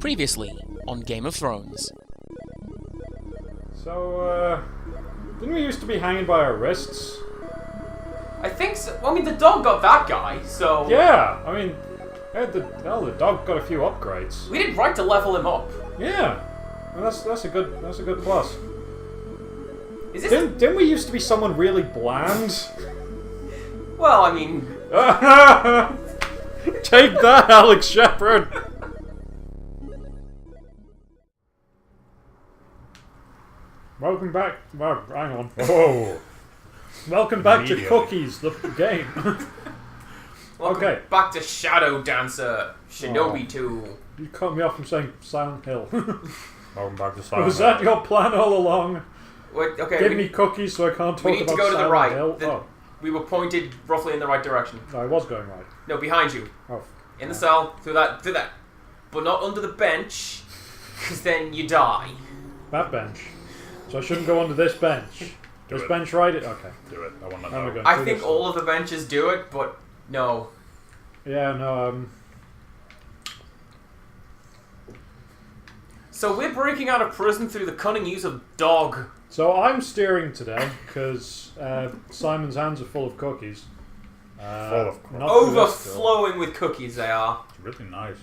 Previously on Game of Thrones. So, didn't we used to be hanging by our wrists? I think so. Well, I mean, the dog got that guy, so... Yeah, I mean, the dog got a few upgrades. We did right to level him up. Yeah, and that's a good plus. Is this... Didn't we used to be someone really bland? Well, I mean... Take that, Alex Shepard! Welcome back. Well, hang on. Whoa! Welcome back to Cookies, the game. Welcome Okay. back to Shadow Dancer, Shinobi 2. You cut me off from saying Silent Hill. Welcome back to Silent Was that your plan all along? Wait, okay, Give me cookies so I can't talk we need about to go to the Silent right. Hill. We were pointed roughly in the right direction. No, I was going right. No, behind you. Oh. In the cell, through that. But not under the bench, because then you die. That bench. So I shouldn't go under this bench. This it. bench right? Okay. Do it. I want to How am I know. going? I think all of the benches do it, but no. Yeah, no, So we're breaking out of prison through the cunning use of dog. So I'm steering today, because Simon's hands are full of cookies. Full of cookies. Not through this door. Overflowing with cookies they are. It's really nice.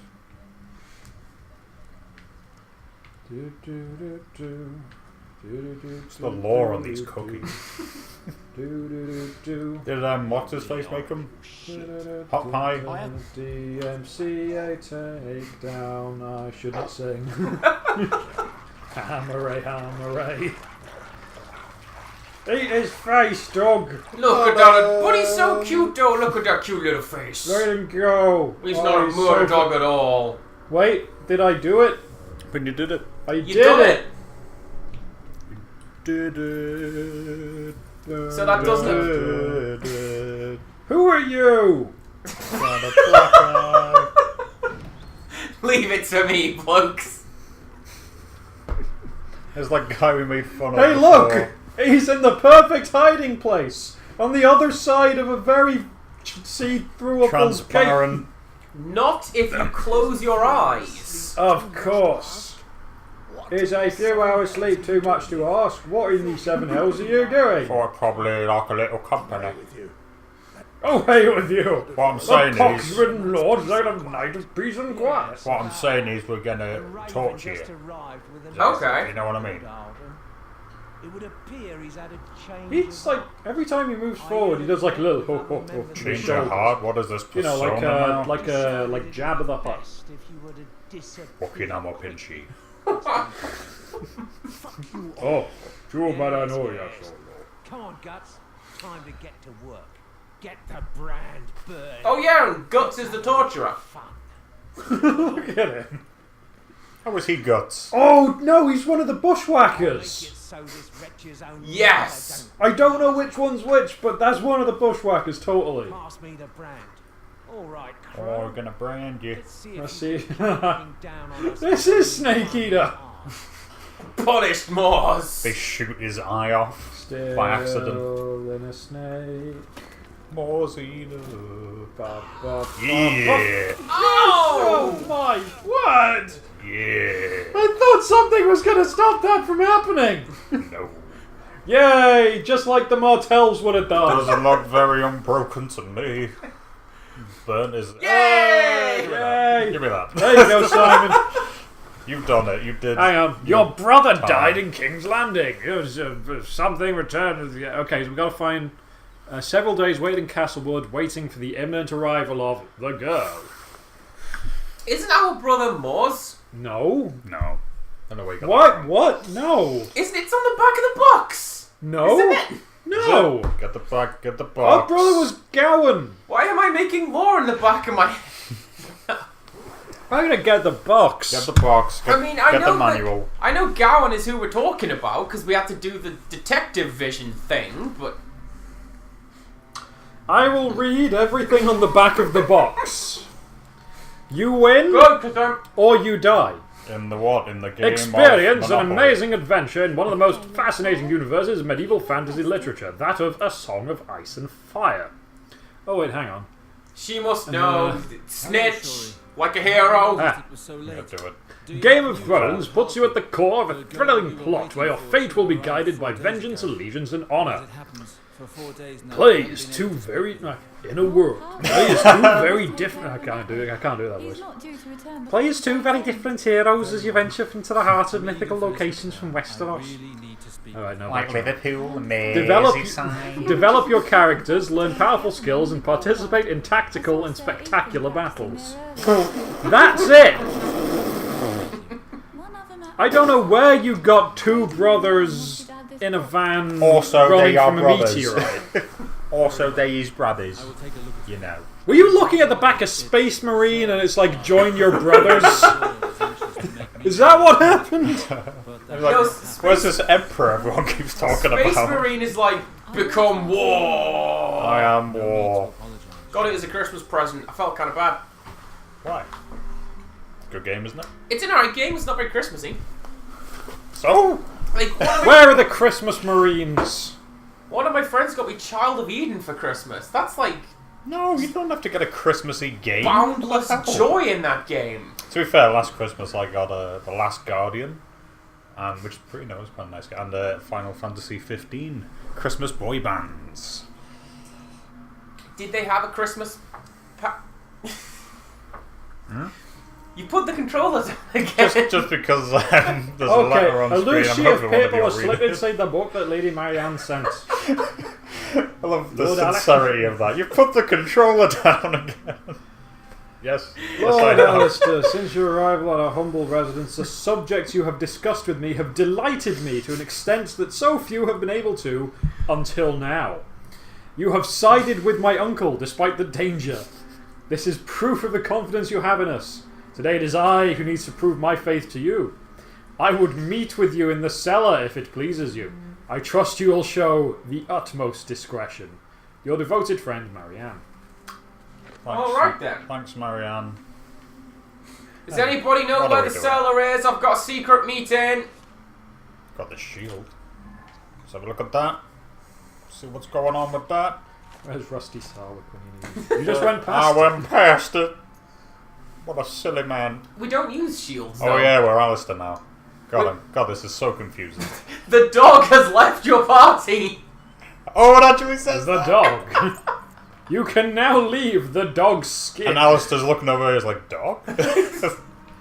It's the lore on these cookies. Did what's his face make them? Hot pie. DMCA take down. I shouldn't sing. Hammeray. Eat his face, dog. Look at that, but he's so cute though. Look at that cute little face. Let him go. He's not a murder dog at all. Wait, did I do it? When you did it. I You did done it. Did it. So that doesn't. Who are you? Got a black eye. Leave it to me, blokes. It's like the guy we made fun of. Hey, before. look! He's in the perfect hiding place on the other side of a very see-through Transparent. Not if you close your eyes. Of course. Is a few hours sleep too much to ask? What in the seven hells are you doing? Or probably like a little company. Away with you! What I'm The saying is, pox-ridden lords out of night of peace and quiet. what I'm saying is, we're gonna torture you. Okay. You know what I mean? It would appear he's had a change. He's like, every time he moves forward, he does like a little ho ho ho to his Change your shoulders. heart. What is this? You know, persona now? like Jabba the Hutt. Best if you were to disappear. Fucking I'm a pinchy. Oh, sure, but I know you. Come on, Guts. Time to get to work. Get the brand burned. Oh yeah, and Guts is the torturer. Fun. Look at him. How was he guts? Oh no, he's one of the Make it bushwhackers. so this wretch's own Yes. I don't know which one's which, but that's one of the bushwhackers, totally. Pass me the brand. All right, Oh, Crow. we're gonna brand you. Let's see Let's if see. he's looking down on us. This is Snake Eater. Punished Moors. They shoot his eye off Still by accident. in a snake. More's eater. Yeah. Yeah. Oh Oh! my word! Yeah. I thought something was going to stop that from happening. No. Yay! Just like the Martells would have done. Doesn't look very unbroken to me. Burnt is. Yay! Yay! Give me that. There you go, Simon. You've done it. You did. Hang on. Your brother time. died in King's Landing. It was something returned. Okay, so we've got to find several days waiting in Castlewood, waiting for the imminent arrival of the girl. Isn't our brother Moors? No. No. I don't know where you got that What? from. What? No. Isn't it on the back of the box? No. Isn't it? No. Get the back. Get the box. Our brother was Gowan. Why am I making lore in the back of my... I'm gonna get the box. Get the box. Get, I mean, I get know the manual. that, I know Gowan is who we're talking about because we have to do the detective vision thing, but I will read everything on the back of the box. You win, good because I'm or you die. In the what? In the game. Experience of an Monopoly. amazing adventure in one of the most fascinating universes of medieval fantasy literature, that of A Song of Ice and Fire. Oh wait, hang on. She must know. Snitch. Like a hero. Ah. It was so Yeah, late. do it. Game of Thrones puts you at the core of a thrilling plot where your fate will be guided by vengeance, allegiance, and honor. It happens for 4 days now. Plays two very in a world. Plays two very different. I can't do that He's voice. not due to return. Plays two very different heroes as you venture into the heart of mythical locations from Westeros. Really need to speak. Alright, no. Like Liverpool, Develop, Merseyside. develop your characters, learn powerful skills, and participate in tactical and spectacular battles. That's it! I don't know where you got two brothers in a van Also, running they are from a brothers. meteorite. Also, they is brothers. I will take a look at You know. Were you looking at the back of Space Marine and it's like, join your brothers? Is that what happened? Like, where's this emperor everyone keeps talking Space about? Marine is like become war. I am war. Got it as a Christmas present. I felt kind of bad. Why? Good game, isn't it? It's an alright game. It's not very Christmassy. So? Like Where are the Christmas Marines? one of my friends got me Child of Eden for Christmas. That's like No, you don't have to get a Christmassy game. boundless What the hell? joy in that game. To be fair, last Christmas I got The Last Guardian, which pretty was quite a nice game, and Final Fantasy 15 Christmas boy bands. Did they have a Christmas? You put the controller down again. Just because there's a letter on a screen, loose I'm sheet of hoping one of paper you will was read slipped it. inside the book that Lady Marianne sent. I love the Lord Alex. sincerity of that. You put the controller down again. Yes. Yes, I Lord know. Alistair, since your arrival at our humble residence, the subjects you have discussed with me have delighted me to an extent that so few have been able to until now. You have sided with my uncle despite the danger. This is proof of the confidence you have in us. Today it is I who needs to prove my faith to you. I would meet with you in the cellar if it pleases you. I trust you will show the utmost discretion. Your devoted friend, Marianne. Alright then. Thanks, Marianne. Does anybody know What where are we the doing? cellar is? I've got a secret meeting. Got the shield. Let's have a look at that. See what's going on with that. Where's Rusty Sarwick when you need him? You just went I past it. went past it. What a silly man. We don't use shields. Oh though. yeah, we're Alistair now. God, God, this is so confusing. The dog has left your party. Oh, it actually says The that. dog. You can now leave the dog's skin. And Alistair's looking over here, he's like, dog?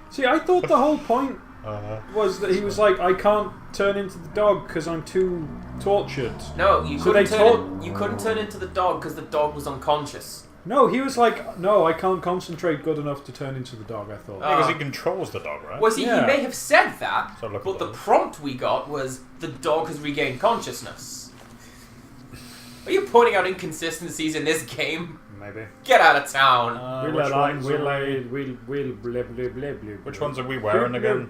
See, I thought the whole point Uh, was that he was like, I can't turn into the dog because I'm too tortured. No, you So couldn't they you couldn't turn into the dog because the dog was unconscious. No, he was like, no, I can't concentrate good enough to turn into the dog, I thought. because he controls the dog, right? Was he? Yeah. He may have said that, So look but at the those. prompt we got was the dog has regained consciousness. Are you pointing out inconsistencies in this game? Maybe. Get out of town. Which ones are we wearing again?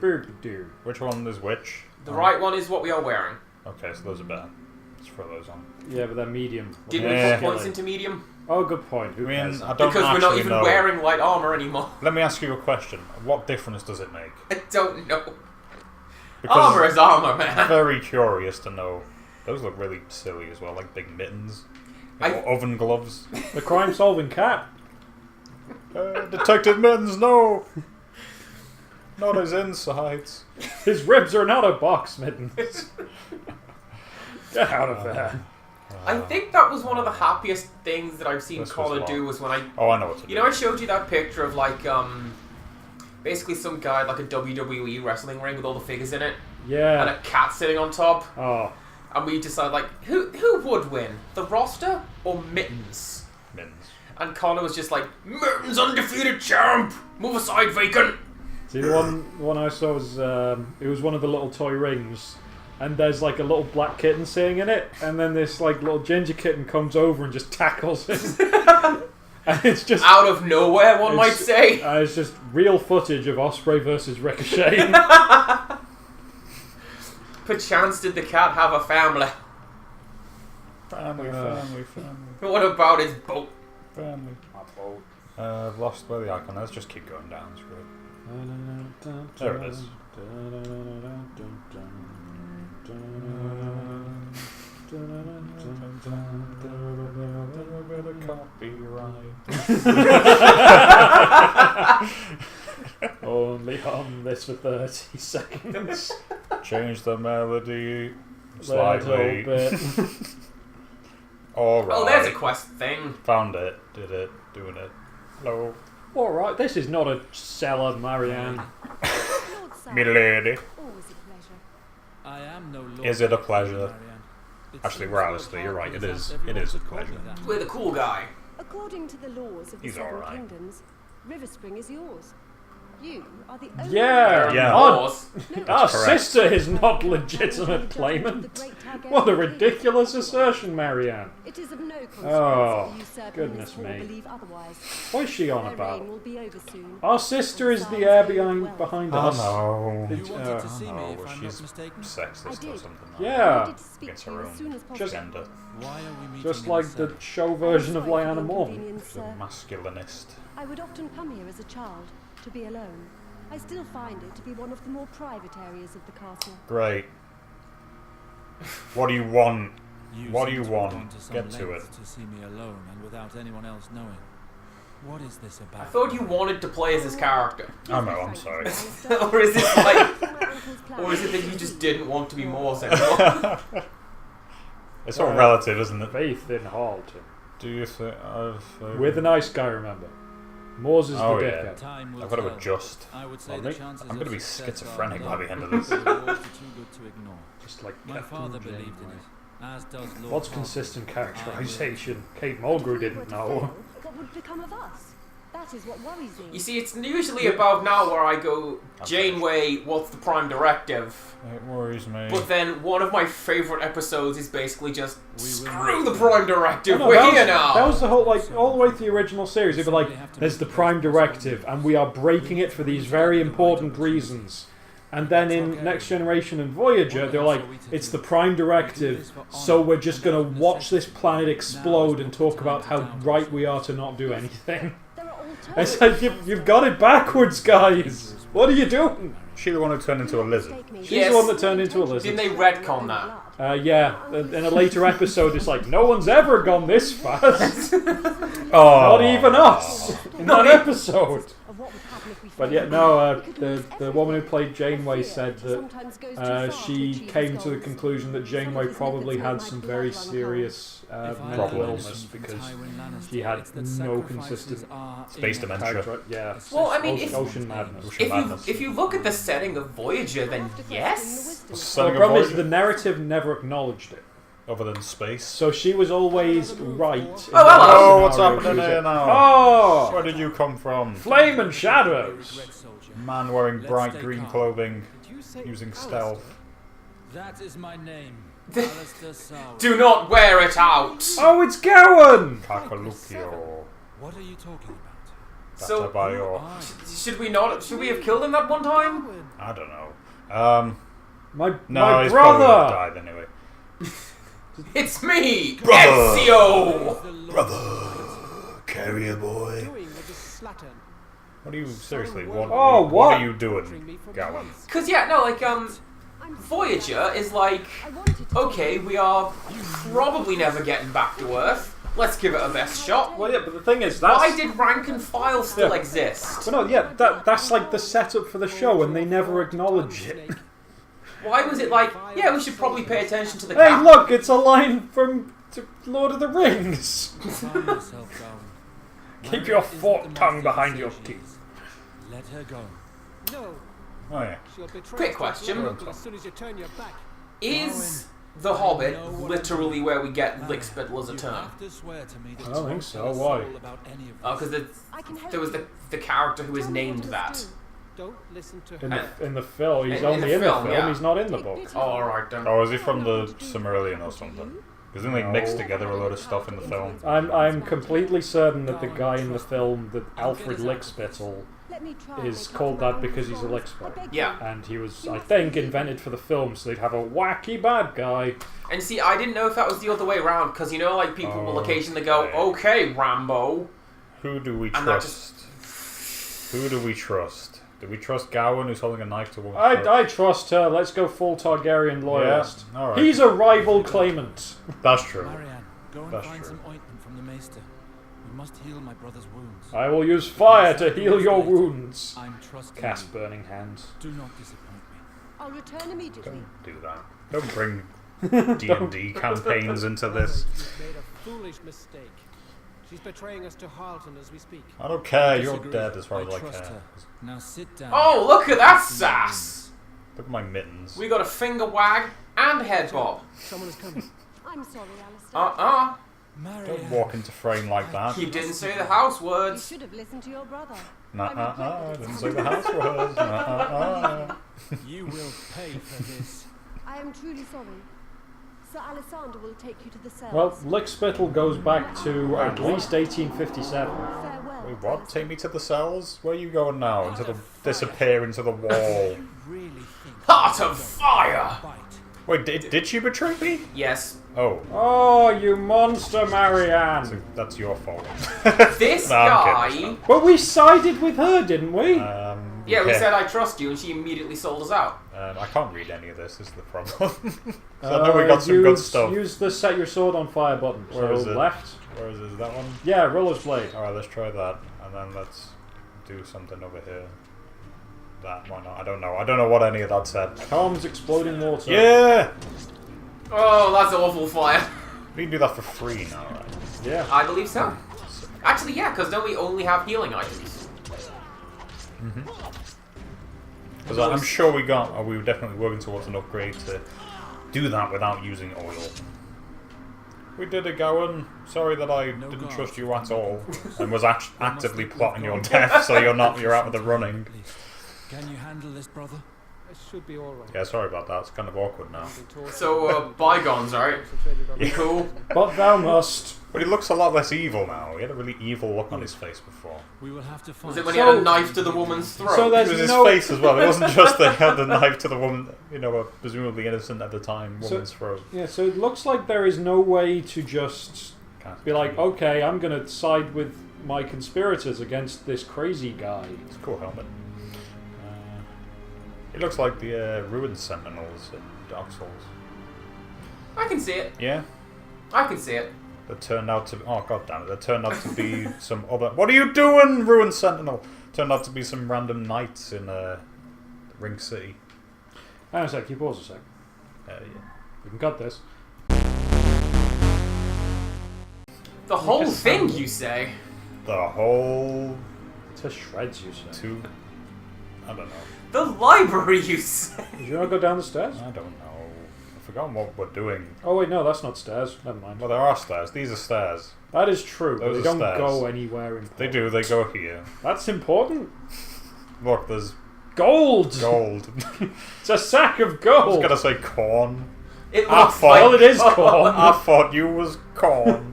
Which one is which? The right one is what we are wearing. Okay, so those are better. Let's throw those on. Yeah, but they're medium. Did Yeah. we put points into medium? Oh, good point. Who I mean, cares? I don't Because we're not actually even know. wearing light armor anymore. Let me ask you a question. What difference does it make? I don't know. Because Armor is armor, I'm man. very curious to know. Those look really silly as well, like big mittens. Or oven gloves. The crime-solving cat. Detective Mittens, no! Not his insides. His ribs are not a box, Mittens. Get out of there. I think that was one of the happiest things that I've seen This was Connor what? do was when I... Oh, I know what to do. You know, I showed you that picture of like, basically some guy at like a WWE wrestling ring with all the figures in it, and Yeah. a cat sitting on top, Oh. and we decided like, who would win, the roster or Mittens? Mittens. And Connor was just like, Mittens undefeated champ, move aside vacant. See, the one I saw was, it was one of the little toy rings, and there's like a little black kitten sitting in it, and then this like little ginger kitten comes over and just tackles it. And it's just... Out of nowhere, one might It's- say. It's just real footage of Osprey versus Ricochet. Perchance did the cat have a family? Family. What about his boat? Family. I've lost where the icon is. Just keep going down. Screw it. There it is. Copyright. only hum this for 30 seconds. Change the melody Little slightly. bit. Alright. Oh, there's a quest thing. Found it. Did it. Doing it. Hello. Alright, this is not a cellar, Marianne. Milady. Always a pleasure. I am no lord. Is it a pleasure? Marianne. It Actually, seems we're so honestly, you're right, it heartless is. that It everyone is a should call me pleasure. that. We're the cool guy. According to the laws of the He's Seven alright. Kingdoms, River Spring is yours. You are the only Yeah, Yeah. Our, Horse. our correct. sister is not legitimate claimant. What a ridiculous assertion, Marianne. It is of no consequence Oh, if you usurp goodness in this or me. believe otherwise. What is she on Their about? reign will be over soon. Our sister is the heir behind Oh us. no. You wanted to see me, no, if I'm she's not mistaken. I sexist or did. something like I Yeah, needed to speak Gets to you her as own soon as that. possible. Gender. Why are we meeting just in like the the cellar? show version of I'm sorry for Lyanna the Morn. inconvenience, The sir. masculinist. I would often come here as a child, to be alone. I still find it to be one of the more private areas of the castle. Great. What do you want? What do seem you to have want? gone to some Get to lengths to see me alone and without anyone else knowing. What is this about? I thought you wanted to play as his character. I know, I'm sorry. Or is it like... Or is it that you just didn't want to be Morse anymore? It's all relative, isn't it? Faith in Halton. Do you think I've... We're the nice guy, remember. Moores is Oh, the yeah. dickhead. Time will I've got to tell. adjust. I would say Pardon the me? chances I'm of gonna be success are schizophrenic by the low. end of this. The rewards are too good to ignore. Just like My Captain father believed in Janeway. it, as does Lord What's Halton. consistent I characterization? Kate Mulgrew didn't know. What would become of us? That is what worries me. You see, it's usually about now where I go, Janeway, what's the prime directive? It worries me. But then one of my favourite episodes is basically just, We will screw not- the prime directive, No, we're that here was, now! That was the whole, like, all the way through the original series. They'd be like, there's the Prime Directive, and we are breaking it for these very important reasons. And then in Next Generation and Voyager, they're like, it's the Prime Directive, so we're just going to watch this planet explode and talk about how right we are to not do anything. There are It's like, you've got it backwards, guys. What are you doing? She the one who turned into a lizard. She's Yes. the one that turned into a Didn't lizard. they retcon that? Yeah, in a later episode, it's like, no one's ever gone this fast. Oh. Not even us in that episode. Of what would happen if we But failed. yeah, no, We could the lose the woman who everything. played Janeway Fear said that sometimes goes too far to she achieve came its to the goals. conclusion that Janeway Some of his probably methods had made some my very blood run serious If I mental learn illness anything from because Tywin Lannister, he had it's that no sacrifices consistent are Space inevitable. dementia. character. Yeah, Well, I mean, if- ocean madness. If you look at the setting of Voyager, then yes? Well, Setting the of problem is Voyager? the narrative never acknowledged it. Other than space. So she was always right. in hello. whatever Oh, what's scenario she happening was here in. now? Oh, Where did you come from? flame and shadows. Red soldier. Man wearing Let's bright stay green calm. clothing, Did you say using Alistair? stealth. That is my name. Alistair Sauer. Do not wear it out! Oh, it's Gowan. Kakalukio. What are you talking about? So- Databayo. Should we have killed him that one time? I don't know. My No, he's probably brother. died anyway. It's me! Brother. Ezio! Brother, carrier boy. Doing with this slattern? What are you, seriously, what, Oh, what what? are you doing, Gowan? Cause yeah, no, like, I'm Voyager is like, I wanted to okay, we are probably never getting back to Earth. Let's give it a best shot. Well, yeah, but the thing is, that's Why did rank and file still Yeah. exist? Well, no, yeah, that's like the setup for the show, and they never acknowledge it. Why was it like, yeah, we should probably pay attention to the Hey, cap? look, it's a line from Lord of the Rings. Calm yourself down. Keep Myra your isn't forked the tongue master behind your she teeth. is. Let her go. No, Oh yeah. she'll betray Quick us to question. Lorenzo as soon as you turn your back. Is The Hobbit literally where we get Lickspittle as a You term? have to swear to me that I don't you think won't so, tell a why? soul about any of Oh, this. because I can help there was you. the character who is Tell me named what that. else to do. Don't listen to In her. the film, he's In only the in film, the film. yeah. He's not in the Take book. pity Oh, on me. alright then. Or is he from the Silmarillion or something? Because then they mix No. together a load of stuff in the film. I'm completely certain that the guy in the film, that Alfred Lickspittle, Let me try is and called make up that for because my he's a own Lickspittle. wrongs. I beg Yeah. And he was, I think, invented for the film, so they'd have a wacky bad guy. And see, I didn't know if that was the other way around, because you know, like, people will Oh, occasionally go, okay. okay, Rambo. Who do we And that trust? Who do we trust? Do we trust Gowan, who's holding a knife to one foot? I trust her. Let's go full Targaryen loyalist. Yeah, alright. He's a rival claimant. That's true. Marianne, go and That's find true. some ointment from the maester. We must heal my brother's wounds. I will use fire to heal your wounds. I'm trusting Cast you. burning hands. Do not disappoint me. I'll return immediately. Don't do that. Don't bring D&D campaigns into this. You've made a foolish mistake. She's betraying us to Harleton as we speak. I don't care. You're Disagree. dead as far as I trust care. her. Now sit down. Oh, look at that sass! Look at my mittens. We got a finger wag and head bob. Someone is coming. I'm sorry, Alistair. Don't walk into frame like that. You didn't say the house You words. should have listened to your brother. I didn't say the house words. You will pay for this. I am truly sorry. Sir Alessandro will take you to the cells. Well, Lickspittle goes back to at least 1857. Farewell. Wait, what? Take me to the cells? Where are you going now? Into the Fire. disappear into the wall. You really think Heart of fire! bite? Wait, did she betray me? Yes. Oh, Oh, you monster, Marianne! so that's your fault. This No, I'm guy... kidding, But we sided with her, didn't we? Yeah, we said I trust you, and she immediately sold us out. I can't read any of this. Is the problem? So I know we got some good use- stuff. Use the set your sword on fire button. Where is it? Left. Where is it? Is that one? Yeah, Roller's Blade. All right, let's try that, and then let's do something over here. That why not? I don't know. I don't know what any of that said. Calms exploding water. Yeah, Oh, that's awful fire. we can do that for free now, right? Yeah. I believe so. Actually, yeah, because don't we only have healing items? Because I'm sure we were definitely working towards an upgrade to do that without using oil. We did it, Gowan. Sorry that I didn't trust you at all, and was actively plotting your death, so you're out of the running. Please. Can you handle this, brother? It should be alright. Yeah, sorry about that. It's kind of awkward now. So, bygones, right? You cool? But thou must. But he looks a lot less evil now. He had a really evil look on his face before. We will have to find. Was it when he had a knife to the woman's throat? So It there's was his no. face as well. It wasn't just that he had the knife to the woman, a presumably innocent at the time woman's throat. Yeah, so it looks like there is no way to just be like, okay, I'm gonna side with my conspirators against this crazy guy. It's a cool helmet. It looks like the Ruined Sentinels in Dark Souls. I can see it. Yeah? I can see it. That turned out to... Oh, god damn it. That turned out to be some other... What are you doing, Ruined Sentinel? Turned out to be some random knights in Ring City. Hang on a sec, you pause a sec. Yeah. We can cut this. The whole thing, you say? The whole... To shreds, you say. I don't know. The library, you say? Did you not go down the stairs? I don't know. I've forgotten what we're doing. Oh wait, no, that's not stairs. Never mind. Well, there are stairs. These are stairs. That is true. Those They are don't stairs. go anywhere in. They do. They go here. That's important. Look, there's Gold. gold. It's a sack of I was gold. gonna say corn. It I looks thought- like... Well, it is corn. I thought you was corn.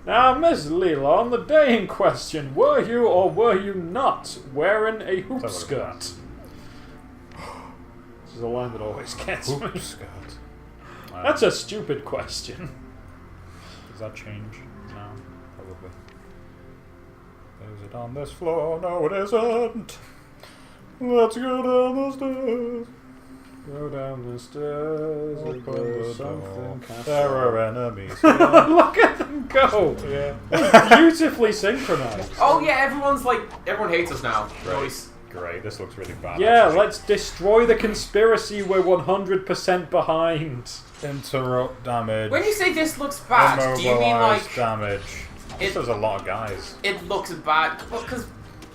Now, Miss Leela, on the day in question, were you or were you not wearing a hoop That skirt? This is a line that always gets me. Hoop skirt. That's a stupid question. Does that change? No, probably. Is it on this floor? No, it isn't. Let's go down the stairs. Go down the stairs. Open There's the door. something cast There off. are enemies. Look at them go! Yeah. Beautifully synchronized. Oh yeah, everyone hates us now. Great. Nice. Great. This looks really bad. Yeah, actually. let's destroy the conspiracy we're 100% behind. Interrupt damage. When you say this looks bad, do you mean Immobilize like damage? This it- is a lot of guys. it looks bad? Because,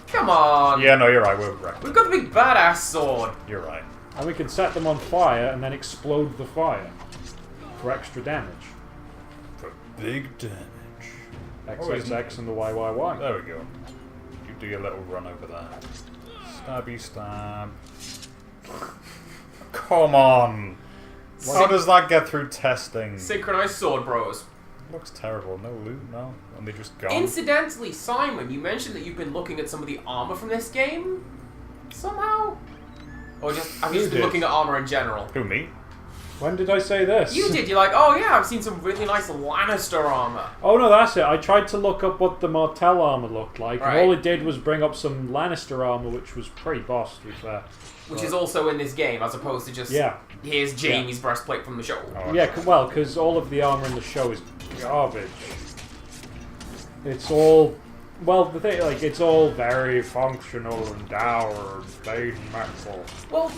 come on. Yeah, no, you're right. We're wrecked. We've got the big badass sword. You're right. And we can set them on fire and then explode the fire for extra damage. For big damage. XXX and the YYY. There we go. You do your little run over there. Stabby stab. Come on! How does that get through testing? Synchronized sword bros. Looks terrible. No loot, no? And they just gone. Incidentally, Simon, you mentioned that you've been looking at some of the armor from this game? Somehow? Or just, have you Who just been did? looking at armor in general? Who, me? When did I say this? You did, you're like, oh yeah, I've seen some really nice Lannister armor. Oh no, that's it. I tried to look up what the Martell armor looked like, Right. and all it did was bring up some Lannister armor, which was pretty boss, to be fair. Which is also in this game, as opposed to just, Yeah. here's Jamie's breastplate from the show. Oh, Yeah, well, because all of the armor in the show is garbage. It's all... Well, the thing, like, it's all very functional and dour and plain metal. Well,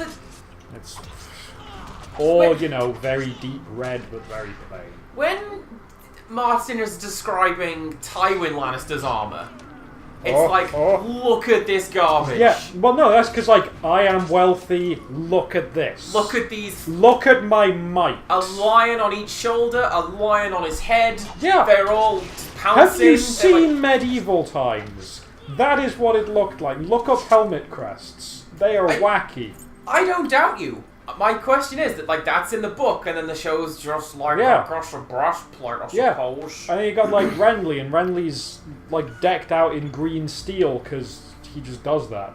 It's all, you know, very deep red but very plain. when Martin is describing Tywin Lannister's armor, it's look at this garbage. Yeah, well, no, that's because, like, I am wealthy, look at this. Look at these. Look at my might. A lion on each shoulder, a lion on his head. Yeah. They're all pouncing. Have you They're seen medieval times? That is what it looked like. Look up helmet crests. They are wacky. I don't doubt you. My question is that, like, that's in the book, and then the show's just like across a breastplate, I suppose. And then you got, like, Renly, and Renly's, like, decked out in green steel because he just does that.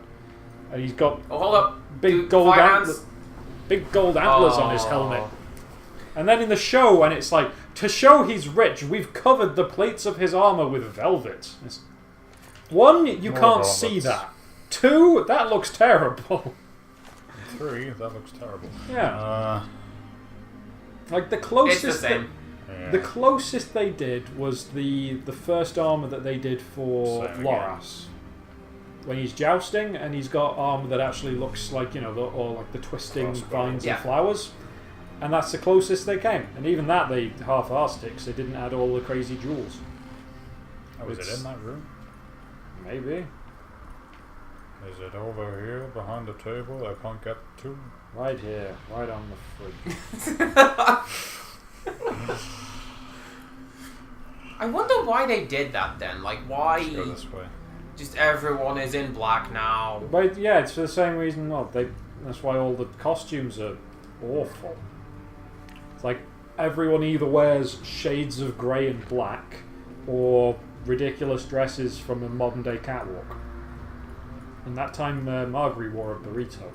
And he's got hold up. big gold antlers on his helmet. And then in the show, when it's like, to show he's rich, we've covered the plates of his armor with velvet. One, you can't see that. Two, that looks terrible. 3, that looks terrible. Yeah. Like the closest It's the same. the closest they did was the first armor that they did for Loras. When he's jousting and he's got armor that actually looks like, you know, like the twisting vines and flowers. And that's the closest they came. And even that they half-arsed it because they didn't add all the crazy jewels. Oh, is it in that room? Maybe. Is it over here behind the table I can't get to? Right here, right on the fridge. I wonder why they did that then. Like, why? Let's go this way. Just everyone is in black now. But yeah, it's for the same reason. Well, that's why all the costumes are awful. It's like everyone either wears shades of grey and black, or ridiculous dresses from a modern day catwalk. And that time, Margaery wore a burrito.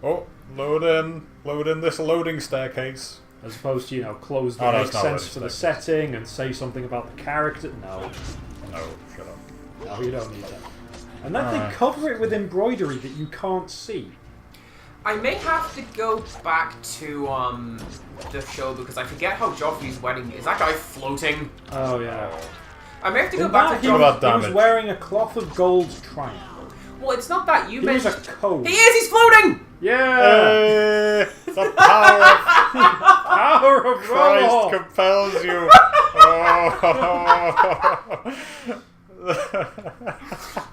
Oh, load in this loading staircase. As opposed to, you know, clothes that make sense for the setting and say something about the character. No, shut up. No, you don't need that. And then they cover it with embroidery that you can't see. I may have to go back to the show because I forget how Joffrey's wedding is. That guy floating? Oh yeah. I may have to go back to he was wearing a cloth of gold triangle. Well, it's not that you mentioned. He was a coat. He is. He's floating. Yeah. The power of Christ compels you.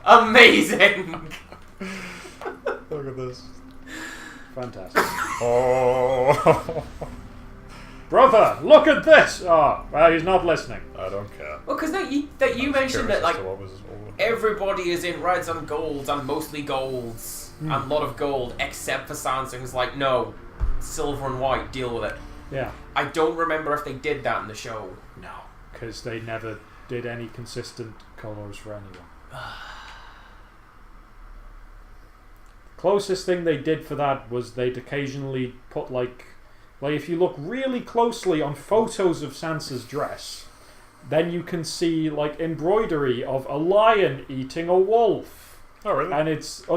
Amazing. Look at this. Fantastic. Oh. Brother, look at this! Oh, well, he's not listening. I don't care. Well, because you mentioned that, like, what was everybody is in reds and golds and mostly golds and a lot of gold except for Sansa, who's like, no, silver and white, deal with it. Yeah. I don't remember if they did that in the show. No, because they never did any consistent colours for anyone. Closest thing they did for that was they'd occasionally put like if you look really closely on photos of Sansa's dress, then you can see like embroidery of a lion eating a wolf. Oh really? And it's a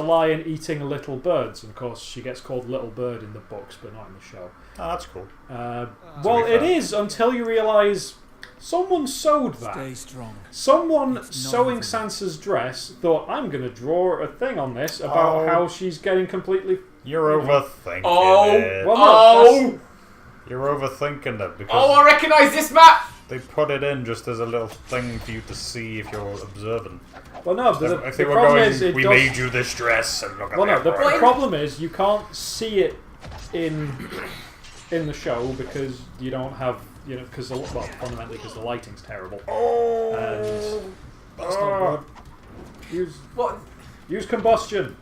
lion eating little birds. And of course, she gets called Little Bird in the books, but not in the show. Oh, that's cool. Well, it is until you realise someone sewed that. Stay strong. Someone sewing Sansa's dress thought, I'm going to draw a thing on this about how she's getting completely... You're overthinking it. Well, no, You're overthinking it because... Oh, I recognise this map! They put it in just as a little thing for you to see if you're observant. Well, no, If they were going, we made you this dress and look at that. The problem is you can't see it in the show because you don't have... You know, fundamentally because the lighting's terrible. Oh, and that's not good. Use combustion.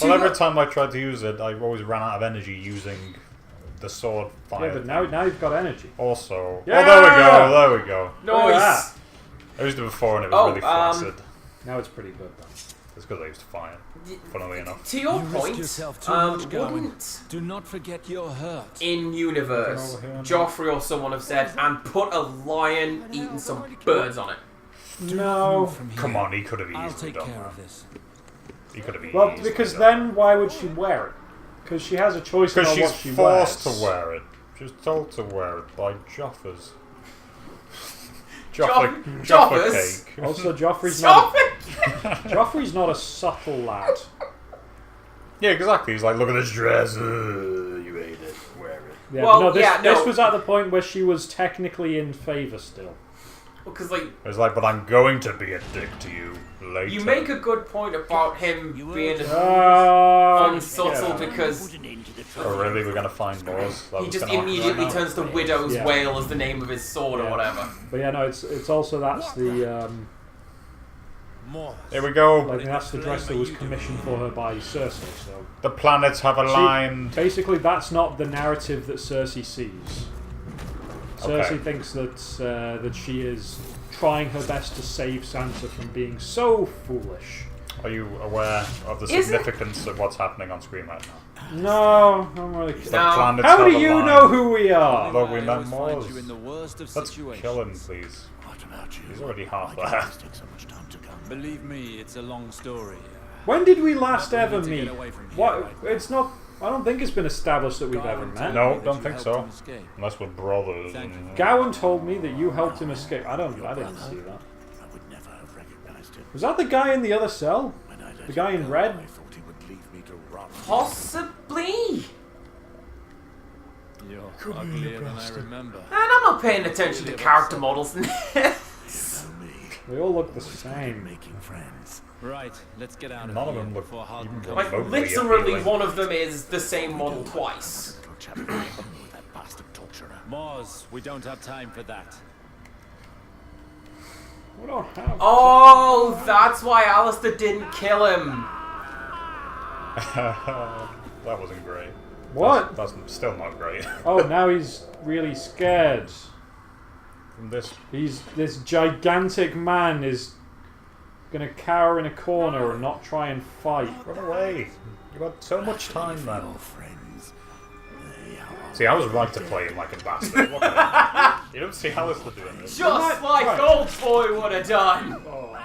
Well, every time I tried to use it, I always ran out of energy using the sword fire. Yeah, but now you've got energy. Also, yeah! There we go. Nice. I used it before and it was really flaccid. Now it's pretty good though. It's because I used fire. Funnily enough. To your point, do not forget your hurt. In universe, Joffrey or someone have said, and put a lion eating some birds on it. No. Come on, he could have easily I'll take done care that. of this. He could have easily Well, because then why would she wear it? Because she has a choice about what she wears. Because she's forced to wear it. She was told to wear it by Joffers. Joffers. cake. Also, Joffrey's Stop not. it! Joffrey's not a subtle lad. Yeah, exactly. He's like, look at this dress. You ate it. Wear it. Yeah, Well, but no, this, yeah, no. this was at the point where she was technically in favour still. Because, like, It's like, but I'm going to be a dick to you later. you make a good point about him being unsubtle yeah. because Oh, really? We're going to find Laws? he just immediately turns to Widow's Yeah. Wail as the name of his sword or Yeah. whatever. But yeah, no, it's also that's the Here we go. like that's the dress that was commissioned for her by Cersei. So The planets have aligned. basically, that's not the narrative that Cersei sees. Cersei Okay. thinks that that she is trying her best to save Sansa from being so foolish. Are you aware of the Is it? significance of what's happening on screen right now? No, I'm really. The No. planets How do have you aligned. know who we are? Look, we I met always find Mors. you in the worst of Let's situations. kill him, please. What about you? He's already half Why there. did this take so much time to come? Believe me, it's a long story. When did we last But we ever need to meet? get away from here What? right now. It's not. I don't think it's been established that we've ever Gawain met. told No, me that don't you think helped so. him escape. Unless we're brothers. Thank you. Gawain told me that you helped him escape. I didn't see that. I would never have recognized him. Was that the guy in the other cell? When I let The guy him in go, red? I thought he would leave me to rot. Possibly. You're uglier than I remember. And I'm not paying attention to character models in this. Tell me, They all look the we're same. making friends. Right, let's get out of None of here them look before Halton even comes. Like, remotely literally appealing. one of them is the same model twice. Little chap with that bastard torturer. Mors, we don't have time for that. We don't have. Oh, that's why Alistair didn't kill him. That wasn't great. What? That's still not great. Oh, now he's really scared. From this, This gigantic man is gonna cower in a corner and not try and fight. run away. You had so much time then. Your friends. They are See, I was right to play him like a bastard. Look at him. You don't see Alistair doing this. Just like Old Boy would have done. Oh.